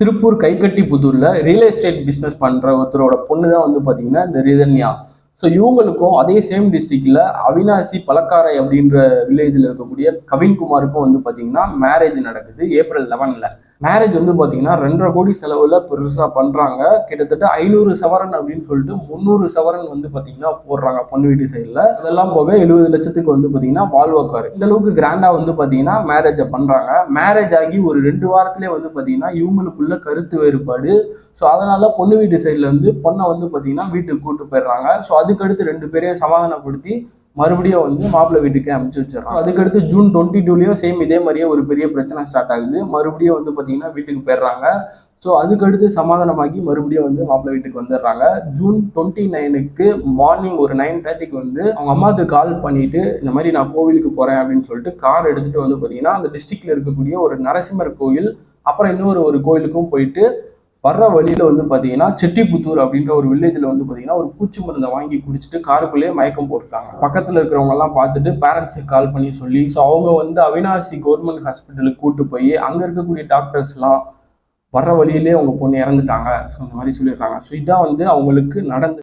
Tiruppur கைக்கட்டிப்புத்தூர்ல real estate business பண்ற ஒருத்தரோட பொண்ணு தான் வந்து பாத்தீங்கன்னா இந்த ரிதன்யா. ஸோ இவங்களுக்கும் அதே சேம் டிஸ்ட்ரிக்ட்ல அவினாசி பலக்காரை அப்படின்ற வில்லேஜில் இருக்கக்கூடிய கவின்குமாருக்கும் வந்து பாத்தீங்கன்னா மேரேஜ் நடக்குது ஏப்ரல் 11ல. மேரேஜ் வந்து பாத்தீங்கன்னா 2.5 கோடி செலவுல பெருசா பண்றாங்க. கிட்டத்தட்ட 500 சவரன் அப்படின்னு சொல்லிட்டு 300 சவரன் வந்து பாத்தீங்கன்னா போடுறாங்க பொண்ணு வீட்டு சைட்ல. அதெல்லாம் போக 70 லட்சத்துக்கு வந்து பாத்தீங்கன்னா வால்வோக்காரு. இந்த அளவுக்கு கிராண்டா வந்து பாத்தீங்கன்னா மேரேஜை பண்றாங்க. மேரேஜ் ஆகி ஒரு 2 வாரத்திலே வந்து பாத்தீங்கன்னா இவங்களுக்குள்ள கருத்து வேறுபாடு. ஸோ அதனால பொண்ணு வீட்டு சைட்ல வந்து பொண்ணை வந்து பாத்தீங்கன்னா வீட்டுக்கு கூட்டு போயிடுறாங்க. ஸோ அதுக்கடுத்து 2 பேரையும் சமாதானப்படுத்தி மறுபடியும் வந்து மாப்பிள்ளை வீட்டுக்கு அனுப்பிச்சு வச்சிடறாங்க. அதுக்கடுத்து ஜூன் 22லயும் சேம் இதே மாதிரியே ஒரு பெரிய பிரச்சனை ஸ்டார்ட் ஆகுது. மறுபடியும் வந்து பாத்தீங்கன்னா வீட்டுக்கு போயிடுறாங்க. ஸோ அதுக்கடுத்து சமாதானமாகி மறுபடியும் வந்து மாப்பிள்ளை வீட்டுக்கு வந்துடுறாங்க. ஜூன் 29க்கு மார்னிங் ஒரு 9:30க்கு வந்து அவங்க அம்மாவுக்கு கால் பண்ணிட்டு இந்த மாதிரி நான் கோவிலுக்கு போறேன் அப்படின்னு சொல்லிட்டு கார் எடுத்துட்டு வந்து பாத்தீங்கன்னா அந்த டிஸ்ட்ரிக்ட்ல இருக்கக்கூடிய ஒரு நரசிம்மர் கோயில், அப்புறம் இன்னொரு ஒரு கோயிலுக்கும் போயிட்டு வர்ற வழியில வந்து பாத்தீங்கன்னா செட்டிப்புத்தூர் அப்படின்ற ஒரு வில்லேஜ்ல வந்து பாத்தீங்கன்னா ஒரு பூச்சி மருந்தை வாங்கி குடிச்சிட்டு காருக்குள்ளேயே மயக்கம் போட்டுட்டாங்க. பக்கத்துல இருக்கிறவங்க எல்லாம் பார்த்துட்டு பேரண்ட்ஸுக்கு கால் பண்ணி சொல்லி ஸோ அவங்க வந்து அவினாசி கவர்மெண்ட் ஹாஸ்பிட்டலுக்கு கூட்டு போய் அங்க இருக்கக்கூடிய டாக்டர்ஸ் எல்லாம் வர்ற வழியிலே அவங்க பொண்ணு இறந்துட்டாங்க ஸோ இந்த மாதிரி சொல்லிடுறாங்க. ஸோ இதான் வந்து அவங்களுக்கு நடந்த